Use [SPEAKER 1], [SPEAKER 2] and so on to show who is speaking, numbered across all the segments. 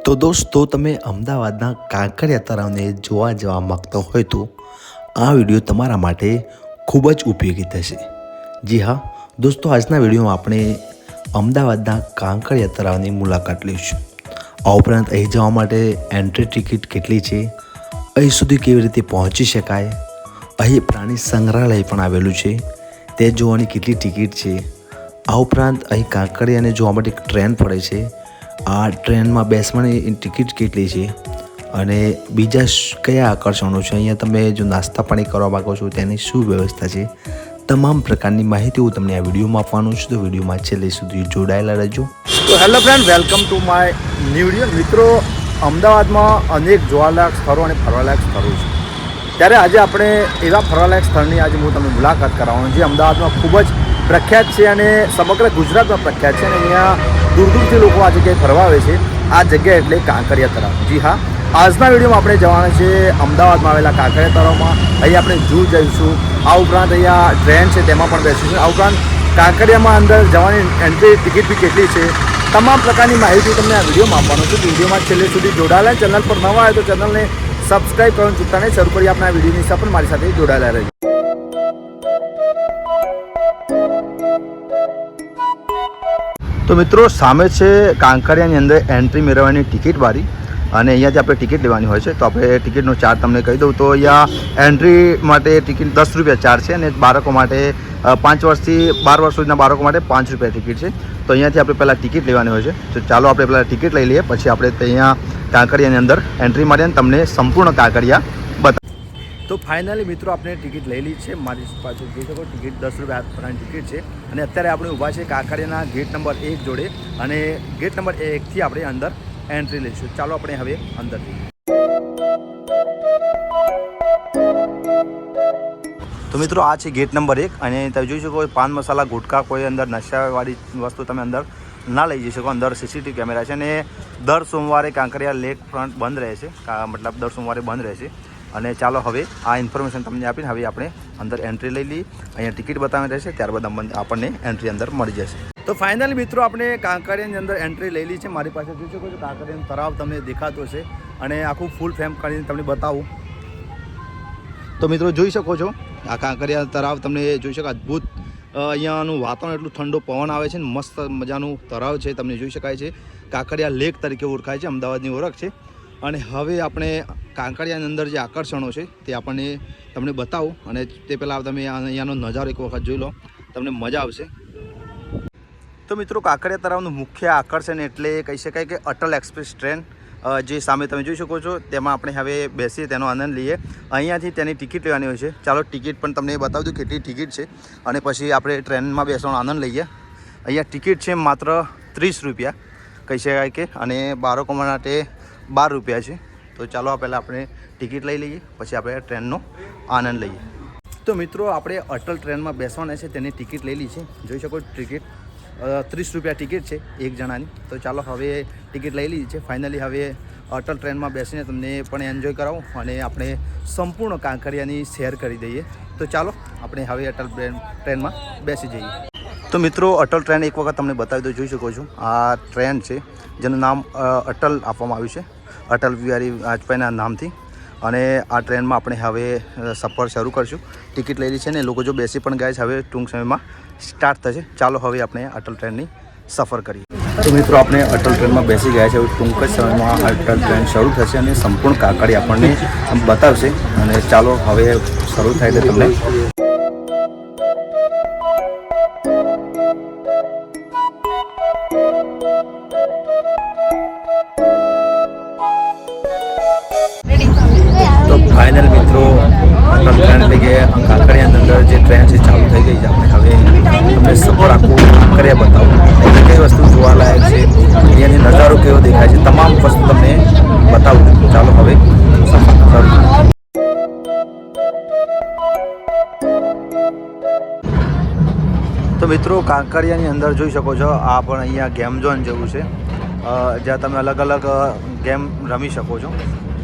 [SPEAKER 1] તો દોસ્તો તમે અમદાવાદના કાંકરિયા તળાવને જોવા જવા માગતા હોય તો આ વિડીયો તમારા માટે ખૂબ જ ઉપયોગી થશે. જી હા દોસ્તો, આજના વિડીયોમાં આપણે અમદાવાદના કાંકરિયા તળાવની મુલાકાત લઈશું. આ ઉપરાંત અહીં જવા માટે એન્ટ્રી ટિકિટ કેટલી છે, અહીં સુધી કેવી રીતે પહોંચી શકાય, અહીં પ્રાણી સંગ્રહાલય પણ આવેલું છે તે જોવાની કેટલી ટિકિટ છે, આ ઉપરાંત અહીં કાંકરિયાને જોવા માટે એક ટ્રેન પડે છે, આ ટ્રેનમાં બેસવાની ટિકિટ કેટલી છે અને બીજા કયા આકર્ષણો છે, અહીંયા તમે જો નાસ્તા પાણી કરવા માગો છો તેની શું વ્યવસ્થા છે, તમામ પ્રકારની માહિતી હું તમને આ વિડીયોમાં આપવાનું છું. તો વિડીયોમાં છેલ્લે સુધી જોડાયેલા રહેજો.
[SPEAKER 2] તો hello friend, welcome to my new video. મિત્રો, અમદાવાદમાં અનેક જોવાલાયક સ્થળો અને ફરવાલાયક સ્થળો છે, ત્યારે આજે આપણે એવા ફરવાલાયક સ્થળની આજે હું તમને મુલાકાત કરાવવાનો, જે અમદાવાદમાં ખૂબ જ પ્રખ્યાત છે અને સમગ્ર ગુજરાતમાં પ્રખ્યાત છે અને અહીંયા દૂર દૂરથી લોકો આ જગ્યાએ ફરવા આવે છે. આ જગ્યા એટલે કાંકરિયા તળાવ. જી હા, આજના વિડીયોમાં આપણે જવાના છે અમદાવાદમાં આવેલા કાંકરિયા તળાવમાં. અહીં આપણે ઝૂ જઈશું, આ ઉપરાંત અહીંયા ટ્રેન છે તેમાં પણ બેસીશું, આ ઉપરાંત કાંકરિયામાં અંદર જવાની એન્ટ્રી ટિકિટ બી કેટલી છે, તમામ પ્રકારની માહિતી તમને આ વિડીયોમાં આપવાનું છે. વિડીયોમાં છેલ્લે સુધી જોડાયેલા. ચેનલ પર નવા આવે તો ચેનલને સબસ્ક્રાઈબ કરવાનું ચૂકતા નહીં. શરૂ કરીએ આપણે આ વિડીયોની સાથે, મારી સાથે જોડાયેલા રહેજો. તો મિત્રો, સામે છે કાંકરિયાની અંદર એન્ટ્રી મેળવવાની ટિકિટ બારી અને અહીંયાથી આપણે ટિકિટ લેવાની હોય છે. તો આપણે ટિકિટનો ચાર્જ તમને કહી દઉં તો અહીંયા એન્ટ્રી માટે ટિકિટ 10 રૂપિયા ચાર્જ છે અને બાળકો માટે 5 વર્ષથી 12 વર્ષ સુધીના બાળકો માટે 5 રૂપિયા ટિકિટ છે. તો અહીંયાથી આપણે પહેલાં ટિકિટ લેવાની હોય છે. તો ચાલો આપણે પહેલાં ટિકિટ લઈ લઈએ, પછી આપણે અહીંયા કાંકરિયાની અંદર એન્ટ્રી મારીને તમને સંપૂર્ણ કાંકરિયા બતાવીએ. તો ફાઇનલી મિત્રો, આપણે ટિકિટ લઈ લીધી છે. મારી પાસે જોઈ શકો ટિકિટ 10 રૂપિયા પ્રમાણે ટિકિટ છે અને અત્યારે આપણે ઊભા છે કાંકરિયાના ગેટ નંબર 1 જોડે અને ગેટ નંબર 1થી આપણે અંદર એન્ટ્રી લઈશું. ચાલો આપણે હવે અંદર જઈએ. તો મિત્રો, આ છે ગેટ નંબર 1 અને તમે જોઈ શકો પાન મસાલા ગુટકા કોઈ અંદર નશાવાળી વસ્તુ તમે અંદર ના લઈ જઈ શકો. અંદર સીસીટીવી કેમેરા છે અને દર સોમવારે કાંકરિયા લેક ફ્રન્ટ બંધ રહે છે, મતલબ દર સોમવારે બંધ રહે છે. અને ચાલો હવે આ ઇન્ફોર્મેશન તમને આપીને હવે આપણે અંદર એન્ટ્રી લઈ લઈએ. અહીંયા ટિકિટ બતાવી રહેશે, ત્યારબાદ આપણને એન્ટ્રી અંદર મળી જશે. તો ફાઇનલી મિત્રો, આપણે કાંકરિયાની અંદર એન્ટ્રી લઈ લીધી છે. મારી પાસે જોઈ શકો છો કાંકરિયાનો તળાવ તમને દેખાતો હશે અને આખું ફૂલ ફેમ કરીને તમને બતાવું. તો મિત્રો, જોઈ શકો છો આ કાંકરિયા તળાવ તમને જોઈ શકો. અદ્ભુત અહીંયાનું વાતાવરણ, એટલું ઠંડો પવન આવે છે ને મસ્ત મજાનું તળાવ છે, તમને જોઈ શકાય છે. કાંકરિયા લેક તરીકે ઓળખાય છે, અમદાવાદની ઓળખ છે. અને હવે આપણે કાંકરિયાની અંદર જે આકર્ષણો છે તે આપણને તમને બતાવું અને તે પહેલાં તમે અહીંયાનો નજારો એક વખત જોઈ લો, તમને મજા આવશે. તો મિત્રો, કાંકરિયા તળાવનું મુખ્ય આકર્ષણ એટલે કહી શકાય કે અટલ એક્સપ્રેસ ટ્રેન જે સામે તમે જોઈ શકો છો તેમાં આપણે હવે બેસીએ, તેનો આનંદ લઈએ. અહીંયાથી તેની ટિકિટ લેવાની હોય છે. ચાલો ટિકિટ પણ તમને બતાવી દઉં કેટલી ટિકિટ છે અને પછી આપણે ટ્રેનમાં બેસવાનો આનંદ લઈએ. અહીંયા ટિકિટ છે માત્ર 30 રૂપિયા કહી શકાય કે, અને બાળકો માટે 12 રૂપિયા છે. તો ચાલો પહેલાં આપણે ટિકિટ લઈ લઈએ, પછી આપણે ટ્રેનનો આનંદ લઈએ. તો મિત્રો, આપણે અટલ ટ્રેનમાં બેસવાના છે, તેની ટિકિટ લઈ લીધી છે. જોઈ શકો ટિકિટ 30 રૂપિયા ટિકિટ છે એક જણાની. તો ચાલો હવે ટિકિટ લઈ લીધી છે. ફાઇનલી હવે અટલ ટ્રેનમાં બેસીને તમને પણ એન્જોય કરાવું અને આપણે સંપૂર્ણ કાંકરિયાની શેર કરી દઈએ. તો ચાલો આપણે હવે અટલ ટ્રેનમાં બેસી જઈએ. તો મિત્રો, અટલ ટ્રેન એક વખત તમને બતાવી દો. જોઈ શકો છો આ ટ્રેન છે જેનું નામ અટલ આપવામાં આવ્યું છે, અટલ બિહારી વાજપેયીના નામથી. અને આ ટ્રેનમાં આપણે હવે સફર શરૂ કરશું. ટિકિટ લઈ લીધી છે ને લોકો જો બેસી પણ ગયા છે. હવે ટૂંક સમયમાં સ્ટાર્ટ થશે. ચાલો હવે આપણે અટલ ટ્રેનની સફર કરીએ. તો મિત્રો, આપણે અટલ ટ્રેનમાં બેસી ગયા છે. હવે ટૂંક જ સમયમાં અટલ ટ્રેન શરૂ થશે અને સંપૂર્ણ કાંકરિયા આપણને બતાવશે. અને ચાલો હવે શરૂ થાય એટલે તમને ફાઇનલ મિત્રો, અટલ ટ્રેન એટલે કે કાંકરિયાની અંદર જે ટ્રેન છે ચાલુ થઈ ગઈ છે. આપણે હવે તમને સફર આખું કાંકરિયા બતાવું, એટલે કઈ વસ્તુ જોવાલાયક છે, અહીંયાની નજારો કેવો દેખાય છે, તમામ વસ્તુ તમને બતાવું. ચાલો હવે સફર શરૂ. તો મિત્રો, કાંકરિયાની અંદર જોઈ શકો છો આ પણ અહીંયા ગેમ ઝોન જેવું છે, જ્યાં તમે અલગ અલગ ગેમ રમી શકો છો.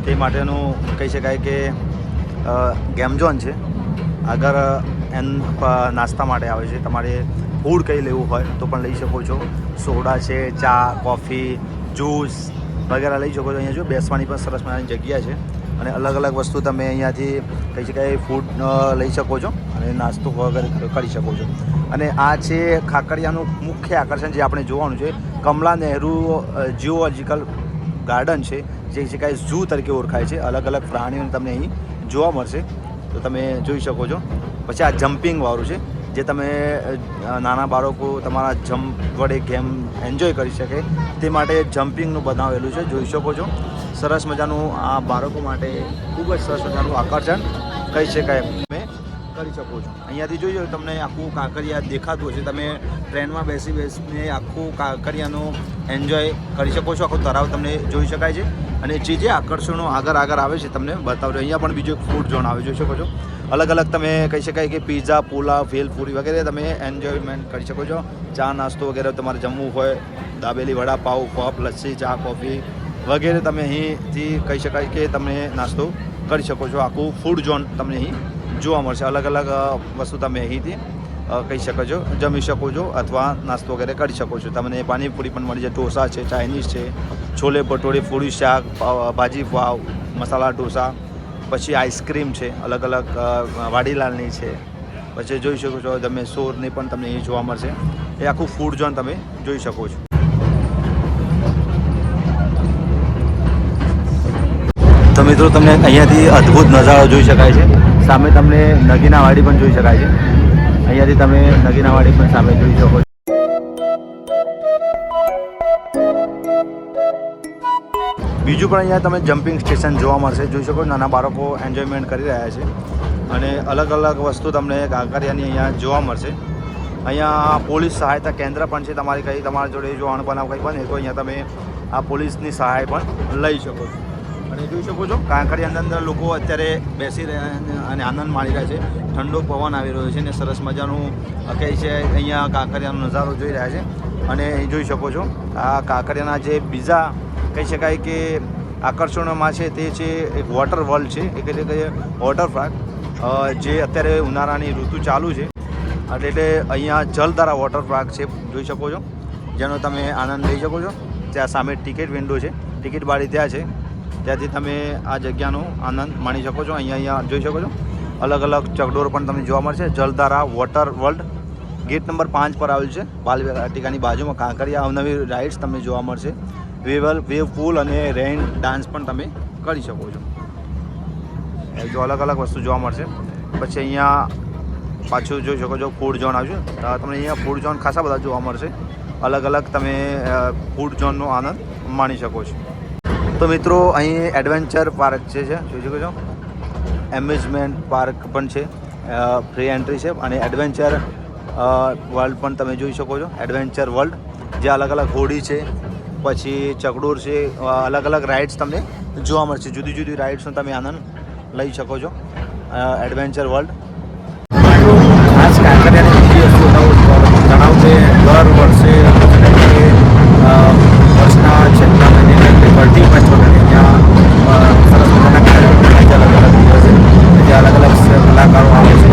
[SPEAKER 2] તે માટેનું કહી શકાય કે ગેમ ઝોન છે. આગળ નાસ્તા માટે આવે છે, તમારે ફૂડ કંઈ લેવું હોય તો પણ લઈ શકો છો. સોડા છે, ચા, કોફી, જ્યુસ, વગેરે લઈ શકો છો. અહીંયા જો બેસવાની પણ સરસ મજાની જગ્યા છે અને અલગ અલગ વસ્તુ તમે અહીંયાથી કહી શકાય ફૂડ લઈ શકો છો અને નાસ્તો વગેરે કરી શકો છો. અને આ છે કાંકરિયાનું મુખ્ય આકર્ષણ જે આપણે જોવાનું છે. કમલા નહેરુ જિયોલોજિકલ ગાર્ડન છે, જે શકાય ઝૂ તરીકે ઓળખાય છે. અલગ અલગ પ્રાણીઓને તમને અહીં જોવા મળશે, તો તમે જોઈ શકો છો. પછી આ જમ્પિંગવાળું છે, જે તમે નાના બાળકો તમારા જમ્પ વડે ગેમ એન્જોય કરી શકે તે માટે જમ્પિંગનું બનાવેલું છે, જોઈ શકો છો. સરસ મજાનું આ બાળકો માટે ખૂબ જ સરસ મજાનું આકર્ષણ કહી શકાય તમે કરી શકો છો. અહીંયાથી જોઈએ તમને આખું કાંકરિયા દેખાતું હશે. તમે ટ્રેનમાં બેસીને આખું કાંકરિયાનું એન્જોય કરી શકો છો. આખું તળાવ તમને જોઈ શકાય છે. અને જે આકર્ષણો આગળ આવે છે તમને બતાવજો. અહીંયા પણ બીજો એક ફૂડ ઝોન આવે, જોઈ શકો છો. અલગ અલગ તમે કહી શકાય કે પીઝા, પુલાવ, ભેલપુરી વગેરે તમે એન્જોયમેન્ટ કરી શકો છો. ચા નાસ્તો વગેરે તમારે જમવું હોય, દાબેલી, વડાપાઉં, પફ, લસ્સી, ચા, કોફી વગેરે તમે અહીંથી કહી શકાય કે તમે નાસ્તો કરી શકો છો. આખું ફૂડ ઝોન તમને અહીં જોવા મળશે. અલગ અલગ વસ્તુ તમે અહીંથી કહી શકો છો, જમી શકો છો અથવા નાસ્તો વગેરે કરી શકો છો. તમને પાણીપુરી પણ મળી જાય, ઢોસા છે, ચાઇનીઝ છે, છોલે ભટોરે, પૂરી શાક, ભાજી પાવ, મસાલા ઢોસા, પછી આઈસ્ક્રીમ છે, અલગ અલગ વાડીલાલની છે. પછી જોઈ શકો છો તમે સોરની પણ તમને અહીં જોવા મળશે. એ આખું ફૂડ ઝોન તમે જોઈ શકો છો. તો મિત્રો તમને અહીંયાથી અદ્ભુત નજારો જોઈ શકાય છે. સામે તમને નગીના વાડી પણ જોઈ શકાય છે. અહીંયાથી તમે નગીના વાડી પણ સામે જોઈ શકો છો. બીજું પણ અહીંયા તમે જમ્પિંગ સ્ટેશન જોવા મળશે, જોઈ શકો. નાના બાળકો એન્જોયમેન્ટ કરી રહ્યા છે અને અલગ અલગ વસ્તુ તમને કાંકરિયાની અહીંયા જોવા મળશે. અહીંયા પોલીસ સહાયતા કેન્દ્ર પણ છે. તમારા જોડે જો અણબનાવ કંઈ બને તો અહીંયા તમે આ પોલીસની સહાય પણ લઈ શકો છો. અને જોઈ શકો છો કાંકરિયાની અંદર લોકો અત્યારે બેસી રહ્યા અને આનંદ માણી રહ્યા છે. ઠંડો પવન આવી રહ્યો છે અને સરસ મજાનું કહે છે અહીંયા કાંકરિયાનો નજારો જોઈ રહ્યા છે. અને જોઈ શકો છો આ કાંકરિયાના જે બીજા કહી શકાય કે આકર્ષણોમાં છે તે છે એક વોટર વર્લ્ડ છે, એટલે કે વોટર પાર્ક, જે અત્યારે ઉનાળાની ઋતુ ચાલુ છે એટલે અહીંયા જલધારા વોટર પાર્ક છે, જોઈ શકો છો, જેનો તમે આનંદ લઈ શકો છો. ત્યાં સામે ટિકિટ વિન્ડો છે, ટિકિટ બારી ત્યાં છે, ત્યાંથી તમે આ જગ્યાનો આનંદ માણી શકો છો. અહીંયા જોઈ શકો છો અલગ અલગ ચકડોળ પણ તમને જોવા મળશે. Jaldhara water world gate number 5 પર આવેલ છે. બાલવાટિકાની બાજુમાં કાંકરિયા અવનવી રાઇડ્સ તમને જોવા મળશે. વેવ પૂલ અને રેઇન ડાન્સ પણ તમે કરી શકો છો. જો અલગ અલગ વસ્તુ જોવા મળશે. પછી અહીંયા પાછું જોઈ શકો છો ફૂડ ઝોન આવશે. તમને અહીંયા ફૂડ ઝોન ખાસા બધા જોવા મળશે. અલગ અલગ તમે ફૂડ ઝોનનો આનંદ માણી શકો છો. તો મિત્રો અહીં એડવેન્ચર પાર્ક છે, જોઈ શકો છો. એમ્યુઝમેન્ટ પાર્ક પણ છે, ફ્રી એન્ટ્રી છે. અને એડવેન્ચર વર્લ્ડ પણ તમે જોઈ શકો છો. એડવેન્ચર વર્લ્ડ જે અલગ અલગ હોડી છે, પછી ચકડોળ છે, અલગ અલગ રાઇડ્સ તમને જોવા મળશે. જુદી જુદી રાઇડ્સનો તમે આનંદ લઈ શકો છો. એડવેન્ચર વર્લ્ડ ખાસ કાંકરિયાની બીજી વસ્તુ જણાવું કે દર વર્ષે વર્ષના છેલ્લા મહિને બર્થડે મેચ વગેરે ત્યાં સરસ મજાના કાર્યક્રમ થાય છે. અલગ અલગ દિવસે જે અલગ અલગ કલાકારો આવે છે.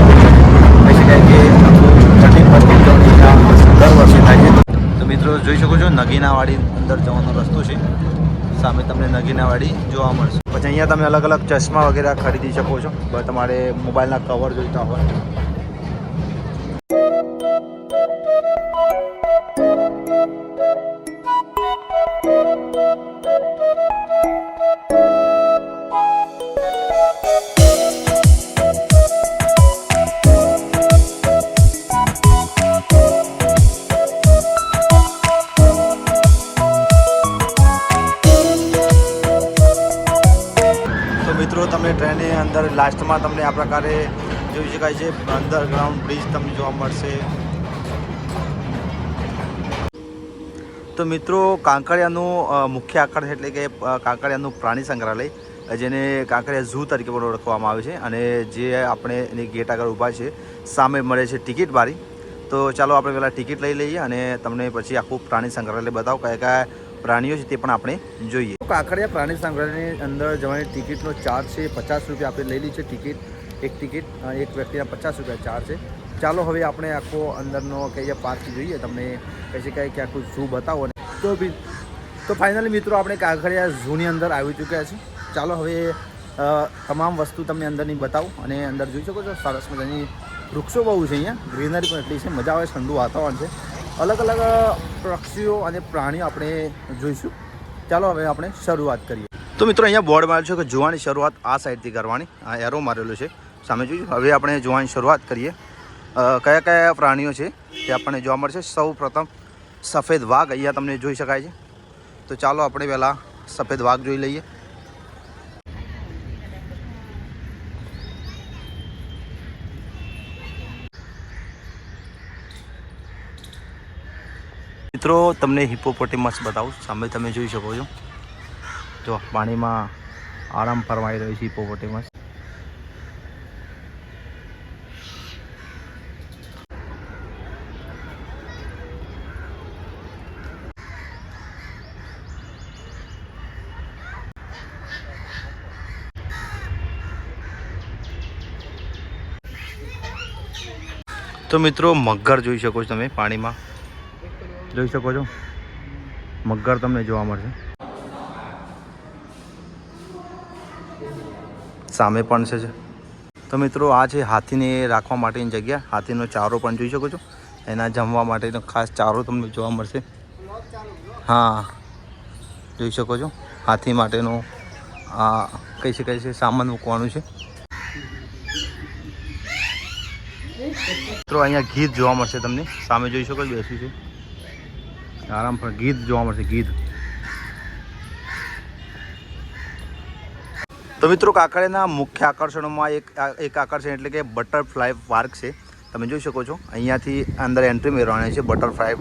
[SPEAKER 2] કહી શકાય કે બર્થડે ત્યાં દર વર્ષે થાય છે. તો મિત્રો જોઈ શકો છો નગીનાવાડી અંદર જવાનો રસ્તો છે. સામે તમને નગીનાવાડી જોવા મળશે. પછી અહીંયા તમે અલગ અલગ ચશ્મા વગેરે ખરીદી શકો છો. તમારે મોબાઈલના કવર જોઈતા હોય. મિત્રો તમને ટ્રેનની અંદર લાસ્ટમાં તમને આ પ્રકારે જોઈ શકાય છે અંડરગ્રાઉન્ડ બ્રિજ તમને જોવા મળશે. તો મિત્રો કાંકરિયાનું મુખ્ય આકર્ષણ એટલે કે કાંકરિયાનું પ્રાણી સંગ્રહાલય, જેને કાંકરિયા ઝૂ તરીકે પણ ઓળખવામાં આવે છે. અને જે આપણે એની ગેટ આગળ ઊભા છે સામે મળે છે ટિકિટ બારી. તો ચાલો આપણે પહેલાં ટિકિટ લઈ લઈએ અને તમને પછી આખું પ્રાણી સંગ્રહાલય બતાવો કયા કયા પ્રાણીઓ છે તે પણ આપણે જોઈએ. કાંકરિયા પ્રાણી સંગ્રહાલયની અંદર જવાની ટિકિટનો ચાર્જ છે 50 રૂપિયા. આપણે લઈ લીધી છે ટિકિટ. એક વ્યક્તિના 50 રૂપિયા ચાર્જ છે. ચાલો હવે આપણે આખો અંદરનો કહીએ પાર્ક જોઈએ, તમને કહી શકાય કે આખું ઝૂ બતાવો. તો ફાઇનલી મિત્રો આપણે કાંકરિયા ઝૂની અંદર આવી ચૂક્યા છીએ. ચાલો હવે તમામ વસ્તુ તમને અંદરની બતાવું. અને અંદર જોઈ શકો છો સરસ મજાની વૃક્ષો બહુ છે અહીંયા, ગ્રીનરી પણ એટલી છે, મજા આવે, ઠંડુ વાતાવરણ છે. અલગ અલગ પક્ષીઓ અને પ્રાણીઓ આપણે જોઈશું. ચાલો હવે આપણે શરૂઆત કરીએ. તો મિત્રો અહીંયા બોર્ડ માર્યું છે કે જોવાની શરૂઆત આ સાઈડથી કરવાની. આ એરો મારેલું છે સામે જોઈશું. હવે આપણે જોવાની શરૂઆત કરીએ. કયા કયા પ્રાણીઓ છે તે આપણને જોવા મળશે. સૌ પ્રથમ સફેદ વાઘ અહીંયા તમને જોઈ શકાય છે. તો ચાલો આપણે પહેલાં સફેદ વાઘ જોઈ લઈએ. મિત્રો તમને હિપ્પોપોટેમસ બતાવું. સામે તમે જોઈ શકો છો, જો પાણીમાં આરામ ફરમાઈ રહ્યો છે હિપ્પોપોટેમસ. તો મિત્રો મગર જોઈ શકો છો, તમે પાણીમાં જોઈ શકો છો, મગર તમને જોવા મળશે. સામે પણ છે. તો મિત્રો આ છે હાથીને રાખવા માટેની જગ્યા. હાથીનો ચારો પણ જોઈ શકો છો. એના જમવા માટેનો ખાસ ચારો તમને જોવા મળશે. હા, જોઈ શકો છો, હાથી માટેનો આ કહી શકાય છે સામાન મૂકવાનું છે. મિત્રો અહીંયા ગીધ જોવા મળશે તમને. સામે જોઈ શકો છો, બેસ્યું છે આરામ પર. ગીધ જોવા મળશે, ગીધ. તો મિત્રો કાંકરિયાના મુખ્ય આકર્ષણોમાં એક આકર્ષણ એટલે કે બટરફ્લાય પાર્ક છે. તમે જોઈ શકો છો અહીંયાથી અંદર એન્ટ્રી મેળવવાની છે બટરફ્લાય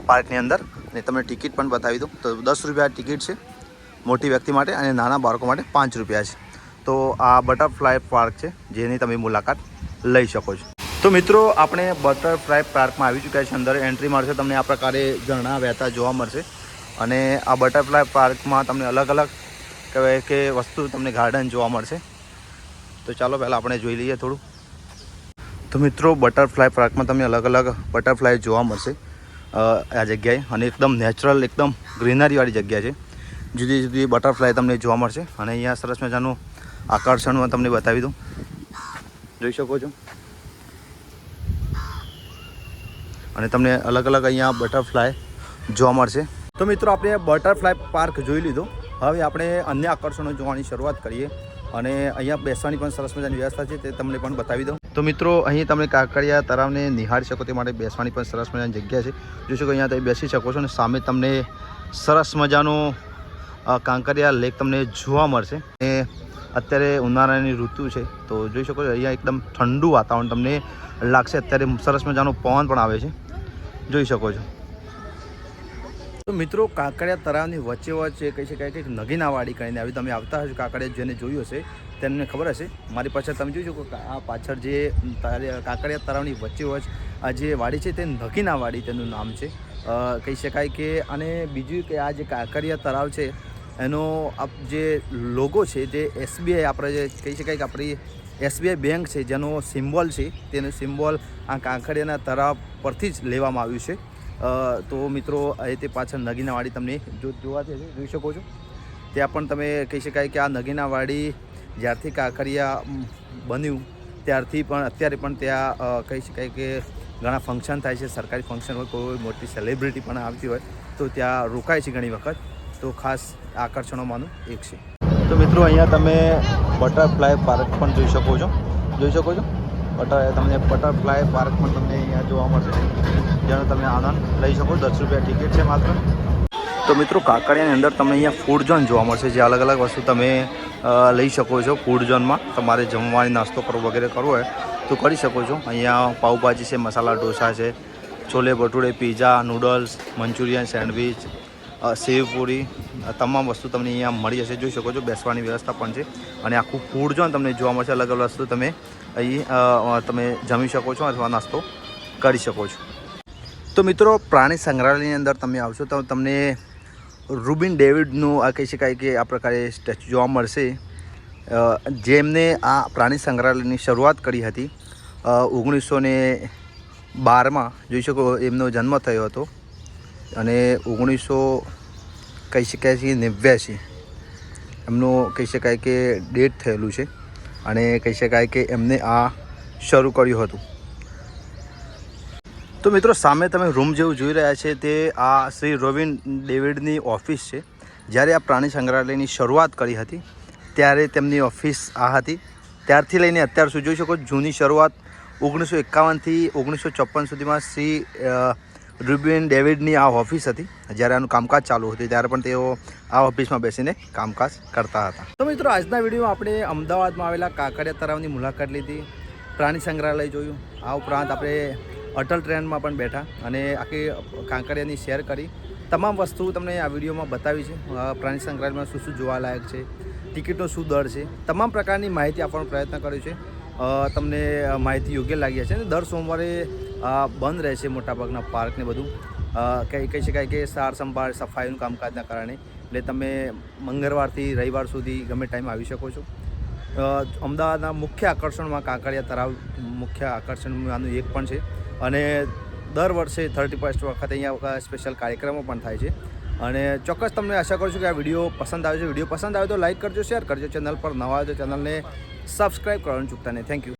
[SPEAKER 2] પાર્કની અંદર. અને તમને ટિકિટ પણ બતાવી દઉં તો 10 રૂપિયા ટિકિટ છે મોટી વ્યક્તિ માટે, અને નાના બાળકો માટે 5 રૂપિયા છે. તો આ બટરફ્લાય પાર્ક છે જેની તમે મુલાકાત લઈ શકો છો. તો મિત્રો આપણે બટરફ્લાય પાર્કમાં આવી ચૂક્યા છે. અંદર એન્ટ્રી મળશે તમને આ પ્રકારે ઝરણા વહેતા જોવા મળશે. અને આ બટરફ્લાય પાર્કમાં તમને અલગ અલગ કહેવાય કે વસ્તુ તમને ગાર્ડન જોવા મળશે. તો ચાલો પહેલાં આપણે જોઈ લઈએ થોડું. તો મિત્રો બટરફ્લાય પાર્કમાં તમને અલગ અલગ બટરફ્લાય જોવા મળશે આ જગ્યાએ. અને એકદમ નેચરલ, એકદમ ગ્રીનરીવાળી જગ્યા છે. જુદી જુદી બટરફ્લાય તમને જોવા મળશે. અને અહીંયા સરસ મજાનું આકર્ષણ તમને બતાવી દઉં, જોઈ શકો છો. અને તમને અલગ અલગ અહીંયા બટરફ્લાય જોવા મળશે. તો મિત્રો આપણે બટરફ્લાય પાર્ક જોઈ લીધો. હવે આપણે અન્ય આકર્ષણો જોવાની શરૂઆત કરીએ. અને અહીંયા બેસવાની પણ સરસ મજાની વ્યવસ્થા છે, તે તમને પણ બતાવી દઉં. તો મિત્રો અહીં તમે કાંકરિયા તળાવને નિહાળી શકો તે માટે બેસવાની પણ સરસ મજાની જગ્યા છે. જોઈ શકો અહીંયા તમે બેસી શકો છો. અને સામે તમને સરસ મજાનું કાંકરિયા લેક તમને જોવા મળશે. અને અત્યારે ઉનાળાની ઋતુ છે તો જોઈ શકો છો અહીંયા એકદમ ઠંડુ વાતાવરણ તમને લાગશે. અત્યારે સરસ મજાનો પવન પણ આવે છે, જોઈ શકો છો. તો મિત્રો કાંકરિયા તળાવની વચ્ચે વચ્ચે કહી શકાય કે નગીનાવાડી કરીને આવી. તમે આવતા હશો કાંકરિયા, જેને જોયું હશે તેમને ખબર હશે. મારી પાછળ તમે જોઈ શકો આ પાછળ જે કાંકરિયા તળાવની વચ્ચે વચ્ચ આ જે વાડી છે તે નગીનાવાડી તેનું નામ છે કહી શકાય કે. અને બીજું કે આ જે કાંકરિયા તળાવ છે એનો જે લોગો છે તે SBI આપણે જે કહી શકાય કે આપણી SBI બેંક છે જેનો સિમ્બોલ છે, તેનું સિમ્બોલ આ કાંકરિયાના તળાવ પરથી જ લેવામાં આવ્યું છે. તો મિત્રો એ તે પાછળ નગીનાવાડી તમને જોવાથી જોઈ શકો છો. ત્યાં પણ તમે કહી શકાય કે આ નગીનાવાડી જ્યારથી કાંકરિયા બન્યું ત્યારથી પણ અત્યારે પણ ત્યાં કહી શકાય કે ઘણા ફંક્શન થાય છે. સરકારી ફંક્શન હોય, કોઈ મોટી સેલિબ્રિટી પણ આવતી હોય તો ત્યાં રોકાય છે ઘણી વખત. તો ખાસ આકર્ષણોમાંનું એક છે. તો મિત્રો અહીંયા તમે બટરફ્લાય પાર્ક પણ જોઈ શકો છો. તમને બટરફ્લાય પાર્ક પણ તમને અહીંયા જોવા મળશે, જેનો તમે આનંદ લઈ શકો. 10 રૂપિયા ટિકિટ છે માત્ર. તો મિત્રો કાંકરિયાની અંદર તમને અહીંયા ફૂડ ઝોન જોવા મળશે, જે અલગ અલગ વસ્તુ તમે લઈ શકો છો. ફૂડ ઝોનમાં તમારે જમવાની નાસ્તો કરવો વગેરે કરવો હોય તો કરી શકો છો. અહીંયા પાઉંભાજી છે, મસાલા ઢોસા છે, chole bhature, pizza, noodles, Manchurian, sandwich, sev puri, તમામ વસ્તુ તમને અહીંયા મળી જશે. જોઈ શકો છો બેસવાની વ્યવસ્થા પણ છે. અને આખું ફૂડ ઝોન તમને જોવા મળશે. અલગ અલગ વસ્તુ તમે અહીં તમે જમી શકો છો અથવા નાસ્તો કરી શકો છો. તો મિત્રો પ્રાણી સંગ્રહાલયની અંદર તમે આવશો તો તમને રૂબિન ડેવિડનું આ કહી શકાય કે આ પ્રકારે સ્ટેચ્યુ જોવા મળશે, જેમને આ પ્રાણી સંગ્રહાલયની શરૂઆત કરી હતી 1912માં. જોઈ શકો એમનો જન્મ થયો હતો અને 1912 કહી શકાય છે 89 એમનું કહી શકાય કે ડેટ થયેલું છે અને કહી શકાય કે એમને આ શરૂ કર્યું હતું. તો મિત્રો સામે તમે રૂમ જેવું જોઈ રહ્યા છે તે આ શ્રી રોબિન ડેવિડની ઓફિસ છે. જ્યારે આ પ્રાણી સંગ્રહાલયની શરૂઆત કરી હતી ત્યારે તેમની ઓફિસ આ હતી. ત્યારથી લઈને અત્યાર સુધી જોઈ શકો જૂની શરૂઆત 1951થી 1954 સુધીમાં શ્રી રોબિન ડેવિડની આ ઓફિસ હતી. જ્યારે આનું કામકાજ ચાલુ હતું ત્યારે પણ તેઓ આ ઓફિસમાં બેસીને કામકાજ કરતા હતા. તો મિત્રો આજના વિડીયોમાં આપણે અમદાવાદમાં આવેલા કાંકરિયા તળાવની મુલાકાત લીધી, પ્રાણી સંગ્રહાલય જોયું. આ ઉપરાંત આપણે અટલ ટ્રેનમાં પણ બેઠા અને આખી કાંકરિયાની શેર કરી. તમામ વસ્તુ તમને આ વિડીયોમાં બતાવી છે. પ્રાણી સંગ્રહાલયમાં શું શું જોવાલાયક છે, ટિકિટનો શું દર છે, તમામ પ્રકારની માહિતી આપવાનો પ્રયત્ન કર્યો છે. તમને માહિતી યોગ્ય લાગી હશે. દર સોમવારે બંધ રહે છે મોટાભાગના પાર્ક ને બધું. કહી શકાય કે સાર સંભાળ સફાઈનું કામકાજના કારણે. એટલે તમે મંગળવારથી રવિવાર સુધી ગમે ટાઈમ આવી શકો છો. અમદાવાદના મુખ્ય આકર્ષણમાં કાંકરિયા તળાવ મુખ્ય આકર્ષણમાંનું એક પણ છે અને દર વર્ષે 31 વખત અહીંયા સ્પેશિયલ કાર્યક્રમો પણ થાય છે. અને ચોક્કસ તમને આશા કરું છું કે આ વિડીયો પસંદ આવ્યો છે. વિડીયો પસંદ આવ્યો તો લાઇક કરજો, શેર કરજો. ચેનલ પર નવા હોય તો ચેનલને સબસ્ક્રાઈબ કરવાનું ચૂકતા નહીં. Thank you.